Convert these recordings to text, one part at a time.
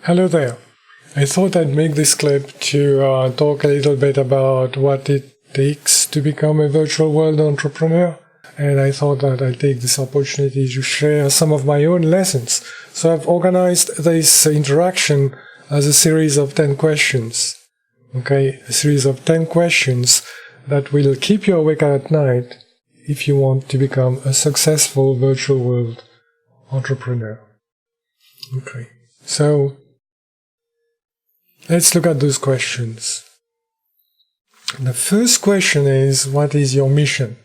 Hello there. I thought I'd make this clip to talk a little bit about what it takes to become a virtual world entrepreneur. And I thought that I'd take this opportunity to share some of my own lessons. So I've organized this interaction as a series of 10 questions. Okay, a series of 10 questions that will keep you awake at night if you want to become a successful virtual world entrepreneur. Okay, so let's look at those questions. The first question is, what is your mission?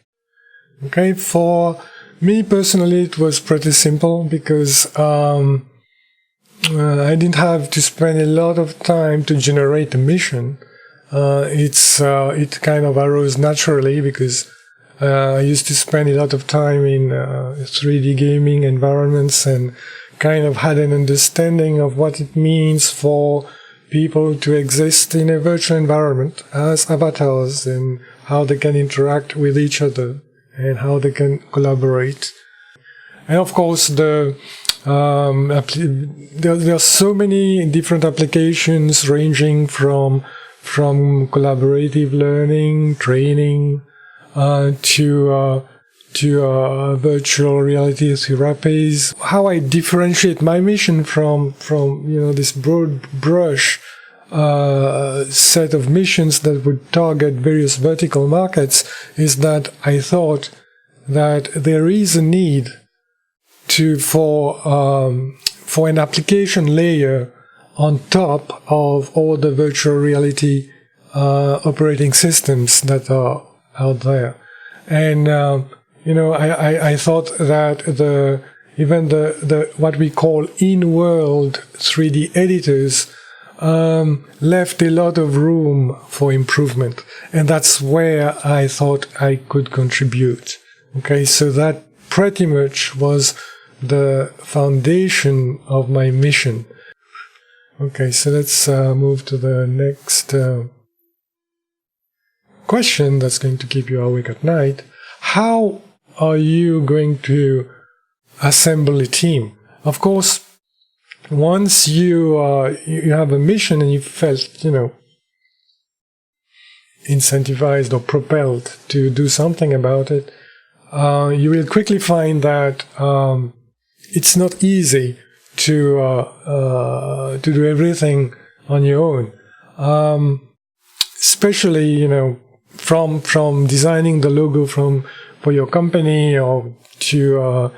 Okay, for me personally, it was pretty simple because I didn't have to spend a lot of time to generate a mission. It kind of arose naturally because I used to spend a lot of time in 3D gaming environments and kind of had an understanding of what it means for people to exist in a virtual environment as avatars and how they can interact with each other and how they can collaborate. And of course, there are so many different applications ranging from collaborative learning, training, to virtual reality therapies. How I differentiate my mission from this broad brush set of missions that would target various vertical markets is that I thought that there is a need for an application layer on top of all the virtual reality operating systems that are out there. And I thought that even the what we call in-world 3D editors left a lot of room for improvement, and that's where I thought I could contribute. Okay, so that pretty much was the foundation of my mission. Okay, so let's move to the next question that's going to keep you awake at night. How are you going to assemble a team? Of course, once you have a mission and you felt, incentivized or propelled to do something about it, you will quickly find that it's not easy to do everything on your own. Especially, from designing the logo for your company or to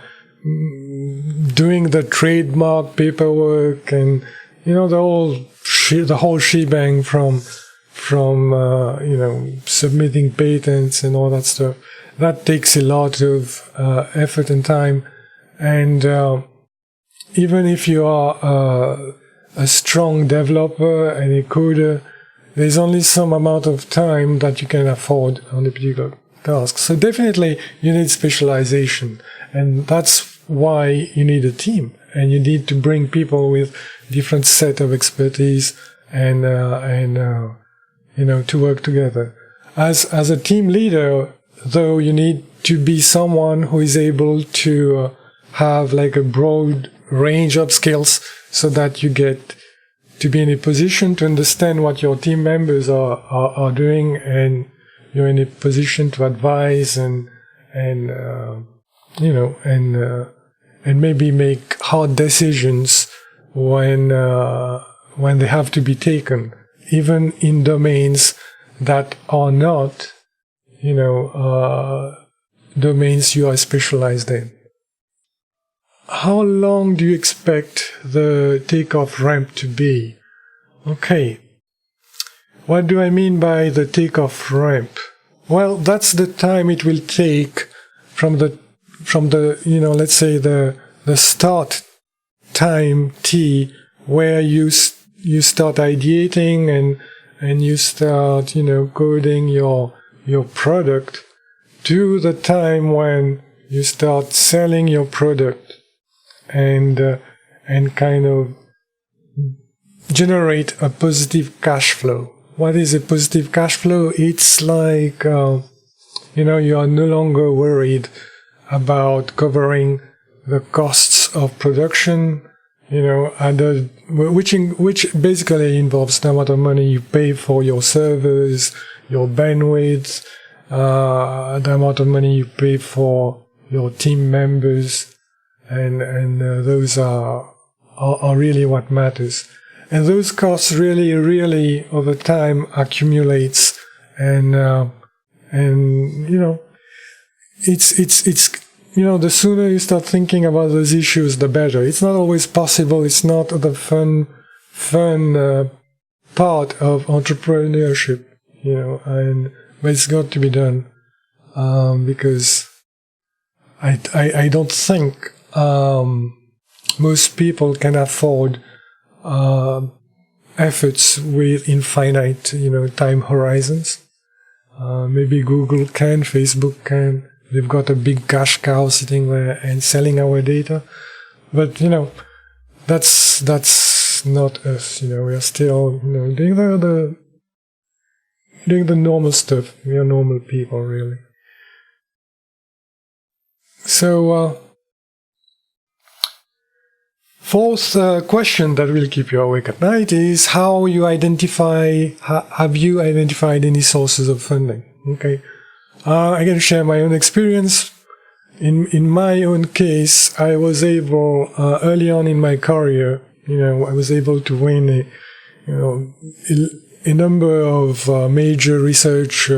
doing the trademark paperwork and the whole shebang from submitting patents and all that stuff. That takes a lot of effort and time. And even if you are a strong developer and a coder, there's only some amount of time that you can afford on a particular task. So definitely you need specialization, and that's why you need a team, and you need to bring people with different set of expertise and to work together. As a team leader, though, you need to be someone who is able to have like a broad range of skills so that you get to be in a position to understand what your team members are doing, and you're in a position to advise and maybe make hard decisions when they have to be taken, even in domains that are not domains you are specialized in. How long do you expect the takeoff ramp to be? Okay. What do I mean by the takeoff ramp? Well, that's the time it will take from the let's say the start time T, where you start ideating and you start coding your product, to the time when you start selling your product and kind of generate a positive cash flow. What is a positive cash flow? It's like you are no longer worried about covering the costs of production. which basically involves the amount of money you pay for your servers, your bandwidth, the amount of money you pay for your team members, and those are really what matters. And those costs really over time accumulates, and it's the sooner you start thinking about those issues, the better. It's not always possible. It's not the fun part of entrepreneurship, but it's got to be done, because I don't think most people can afford efforts with infinite, time horizons. Maybe Google can, Facebook can. They've got a big cash cow sitting there and selling our data. But, that's not us. We are still, doing the normal stuff. We are normal people, really. So, fourth question that will keep you awake at night is have you identified any sources of funding? Okay. I can share my own experience. In my own case, I was able, early on in my career, I was able to win a number of major research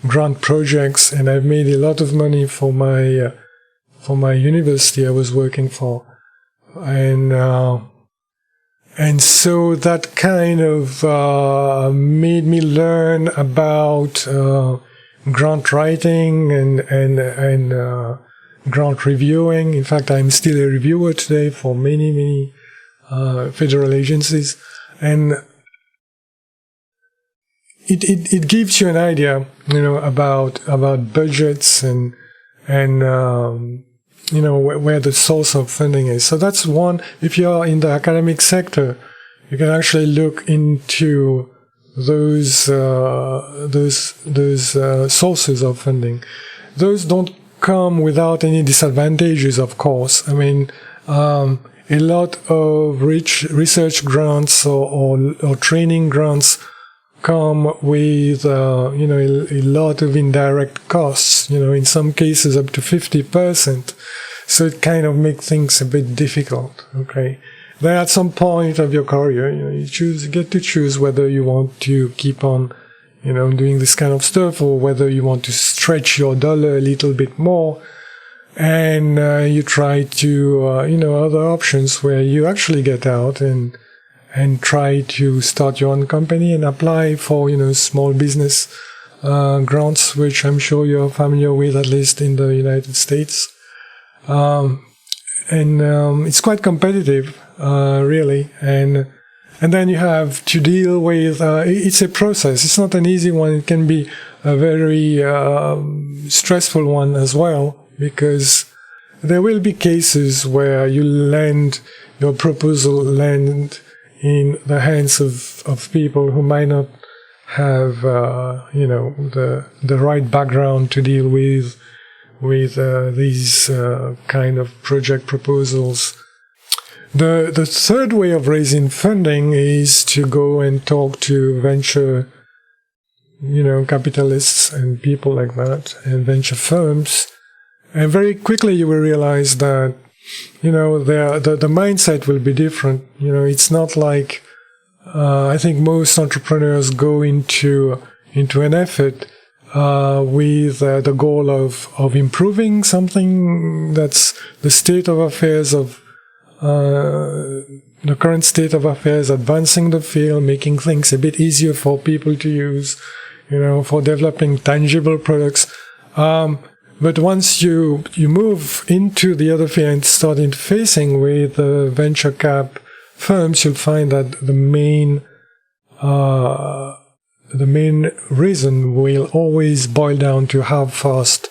grant projects, and I've made a lot of money for my university I was working for. And so that kind of made me learn about grant writing and grant reviewing. In fact, I'm still a reviewer today for many federal agencies, and it gives you an idea, about budgets and where the source of funding is. So that's one. If you are in the academic sector, you can actually look into those sources of funding. Those don't come without any disadvantages, of course. I mean, a lot of research grants or training grants come with a lot of indirect costs. In some cases up to 50%. So it kind of makes things a bit difficult. Okay. Then at some point of your career, you get to choose whether you want to keep on, doing this kind of stuff, or whether you want to stretch your dollar a little bit more, and you try to, other options where you actually get out and try to start your own company and apply for, small business grants, which I'm sure you're familiar with, at least in the United States. It's quite competitive, really, and then you have to deal with. It's a process. It's not an easy one. It can be a very stressful one as well, because there will be cases where your proposal land in the hands of people who might not have, the right background to deal with these kind of project proposals. The third way of raising funding is to go and talk to venture, capitalists and people like that, and venture firms. And very quickly you will realize that, the mindset will be different. It's not like, I think most entrepreneurs go into an effort with the goal of improving something that's the state of affairs of the current state of affairs, advancing the field, making things a bit easier for people to use, for developing tangible products. But once you move into the other field and start interfacing with venture cap firms, you'll find that the main reason will always boil down to how fast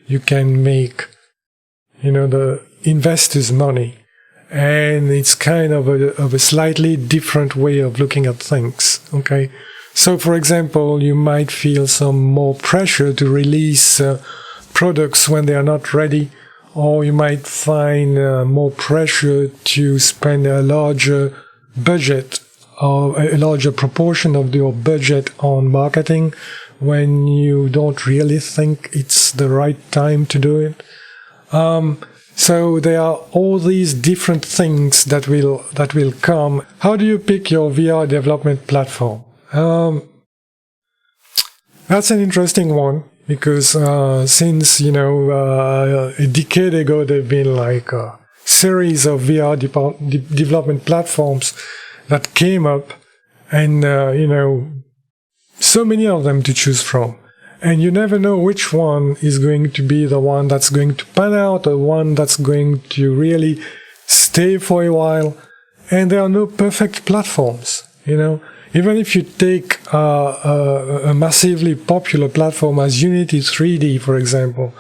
you can make, the investors' money. And it's kind of a slightly different way of looking at things. Okay. So, for example, you might feel some more pressure to release products when they are not ready, or you might find more pressure to spend a larger budget or a larger proportion of your budget on marketing when you don't really think it's the right time to do it. So there are all these different things that will come. How do you pick your VR development platform? That's an interesting one, because since a decade ago there've been like a series of VR development platforms that came up, and so many of them to choose from. And you never know which one is going to be the one that's going to pan out, or one that's going to really stay for a while. And there are no perfect platforms, Even if you take a massively popular platform as Unity 3D, for example,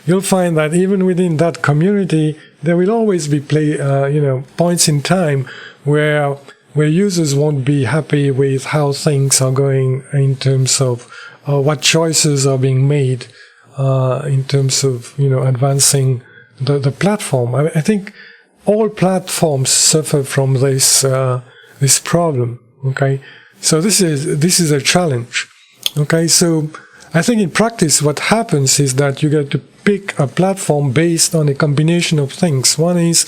you'll find that even within that community, there will always be points in time where users won't be happy with how things are going in terms of what choices are being made in terms of advancing the platform. I think all platforms suffer from this problem. Okay, so this is a challenge. Okay, so I think in practice what happens is that you get to pick a platform based on a combination of things. One is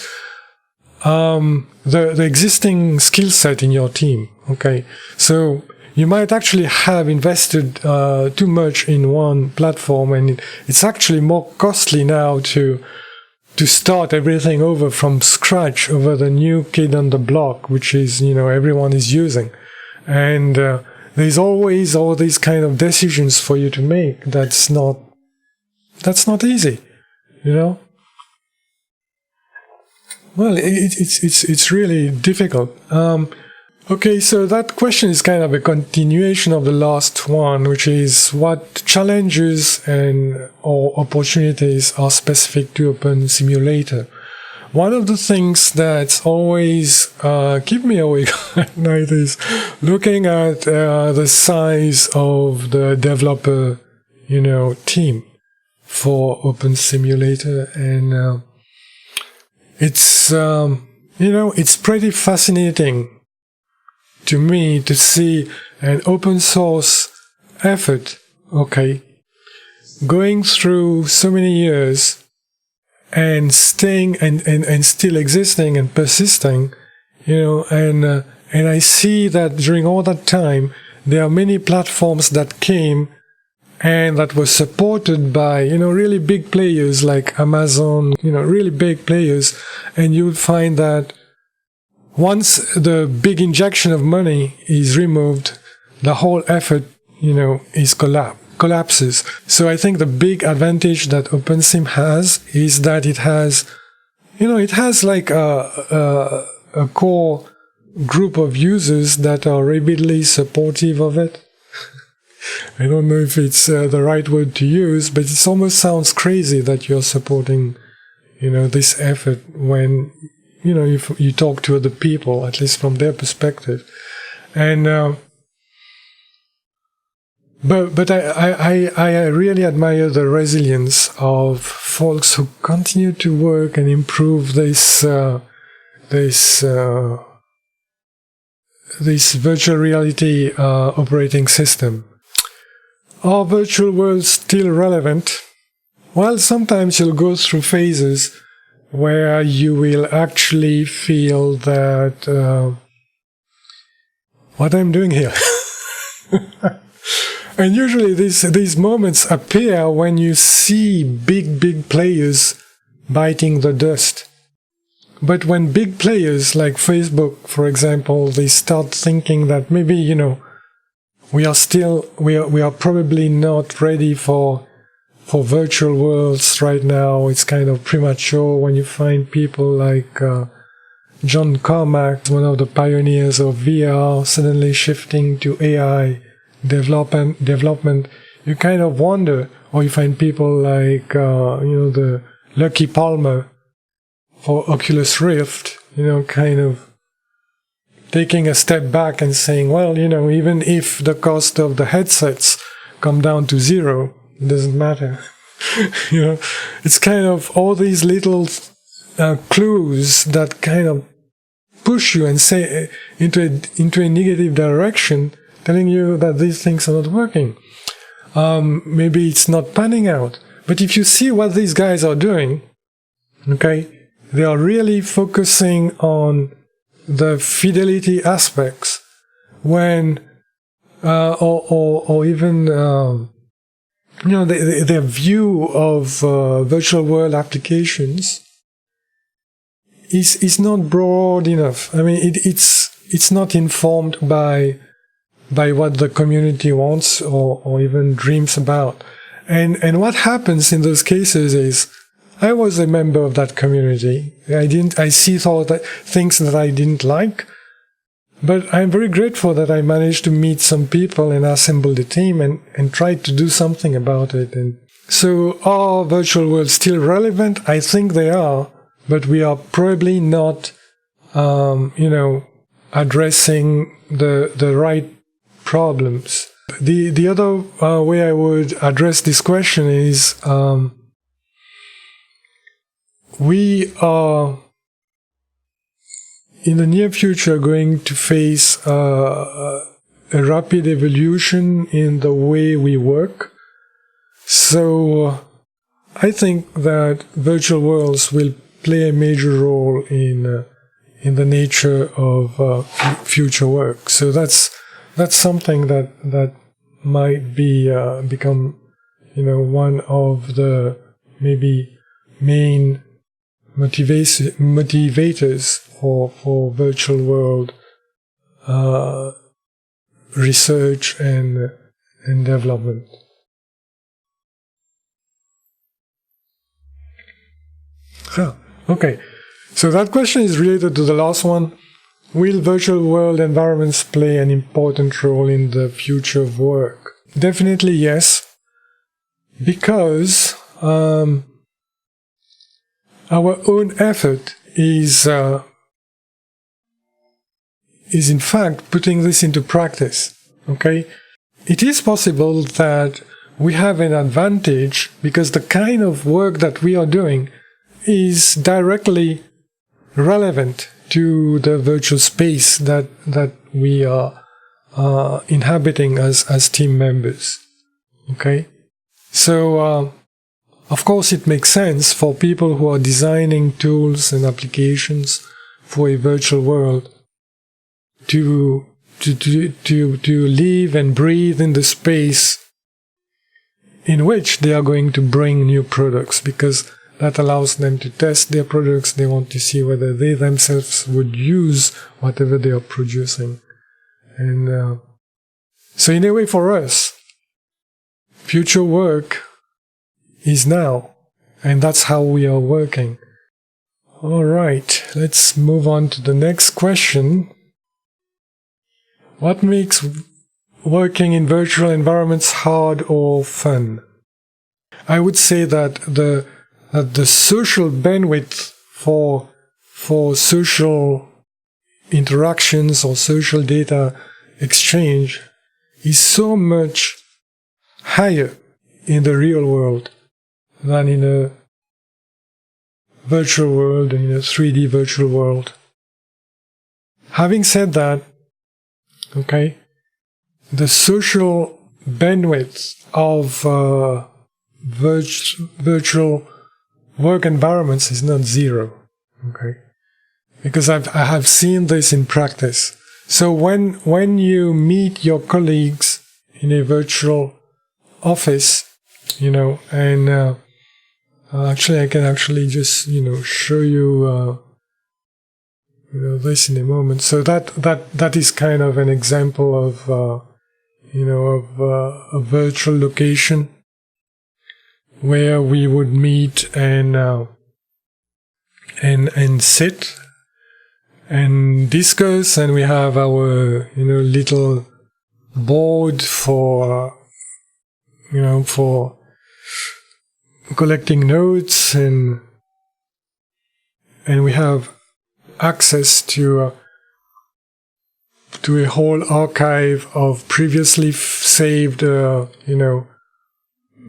the existing skill set in your team. Okay, so you might actually have invested too much in one platform, and it's actually more costly now to start everything over from scratch over the new kid on the block, which is everyone is using, and there's always all these kind of decisions for you to make. That's not easy, Well, it's really difficult. Okay, so that question is kind of a continuation of the last one, which is what challenges or opportunities are specific to Open Simulator. One of the things that's always keep me awake at night is looking at the size of the developer, team for Open Simulator, and it's it's pretty fascinating to me to see an open source effort, going through so many years and staying and still existing and persisting, and I see that during all that time there are many platforms that came and that was supported by really big players like Amazon, really big players, and you would find that once the big injection of money is removed, the whole effort, is collapses. So I think the big advantage that OpenSim has is that it has like a core group of users that are rapidly supportive of it. I don't know if it's the right word to use, but it almost sounds crazy that you're supporting, this effort when if you talk to other people, at least from their perspective. And but I really admire the resilience of folks who continue to work and improve this virtual reality operating system. Are virtual worlds still relevant? Well, sometimes you'll go through phases where you will actually feel that what I'm doing here. And usually these moments appear when you see big players biting the dust. But when big players like Facebook, for example, they start thinking that maybe, we are probably not ready for virtual worlds right now. It's kind of premature when you find people like John Carmack, one of the pioneers of VR, suddenly shifting to AI development. You kind of wonder, or you find people like the Lucky Palmer for Oculus Rift, kind of taking a step back and saying, well, even if the cost of the headsets come down to zero, it doesn't matter. It's kind of all these little clues that kind of push you and say into a negative direction, telling you that these things are not working. Maybe it's not panning out. But if you see what these guys are doing, okay, they are really focusing on the fidelity aspects when, or even, their view of virtual world applications is not broad enough. I mean, it's not informed by what the community wants or even dreams about. And what happens in those cases is, I was a member of that community. I see things that I didn't like, but I'm very grateful that I managed to meet some people and assemble the team and try to do something about it. And so are virtual worlds still relevant? I think they are, but we are probably not, addressing the right problems. The other way I would address this question is, we are in the near future going to face a rapid evolution in the way we work. So I think that virtual worlds will play a major role in the nature of future work. So that's something that might be become one of the maybe main motivators for virtual world research and development. Okay, so that question is related to the last one. Will virtual world environments play an important role in the future of work? Definitely yes, because our own effort is in fact putting this into practice. Okay, it is possible that we have an advantage because the kind of work that we are doing is directly relevant to the virtual space that we are inhabiting as team members. Okay, so of course it makes sense for people who are designing tools and applications for a virtual world to live and breathe in the space in which they are going to bring new products, because that allows them to test their products. They want to see whether they themselves would use whatever they are producing. And so in a way for us, future work is now, and that's how we are working. All right, let's move on to the next question. What makes working in virtual environments hard or fun? I would say that the social bandwidth for social interactions or social data exchange is so much higher in the real world than in a virtual world, in a 3D virtual world. Having said that, okay, the social bandwidth of virtual work environments is not zero, okay? Because I have seen this in practice. So when you meet your colleagues in a virtual office, and actually I can actually just show you this in a moment. So that is kind of an example of a virtual location where we would meet and sit and discuss, and we have our little board for collecting notes, and we have access to a whole archive of previously saved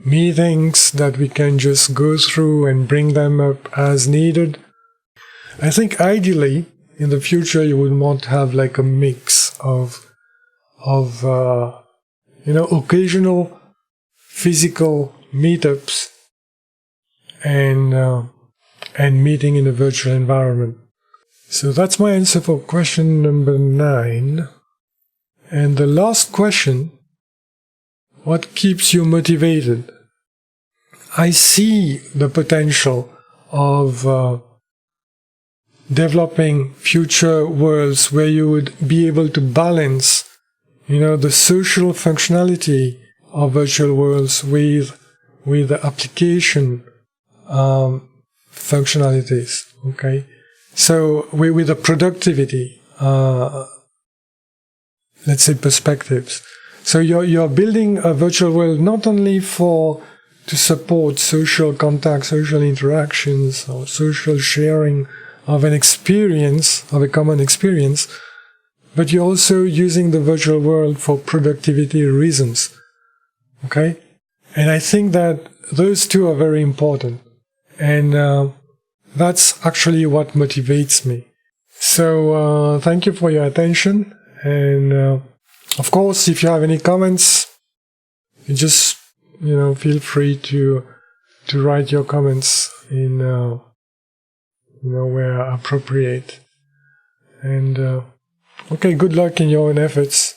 meetings that we can just go through and bring them up as needed. I think ideally, in the future, you would want to have like a mix of occasional physical meetups and meeting in a virtual environment. So that's my answer for question number 9. And the last question, what keeps you motivated? I see the potential of developing future worlds where you would be able to balance, the social functionality of virtual worlds with the application functionalities. Okay, so with the productivity, let's say perspectives. So you're building a virtual world not only to support social contact, social interactions, or social sharing of an experience, of a common experience, but you're also using the virtual world for productivity reasons. Okay? And I think that those two are very important. And that's actually what motivates me. So thank you for your attention. And of course, if you have any comments, you just feel free to write your comments in where appropriate. And okay, good luck in your own efforts.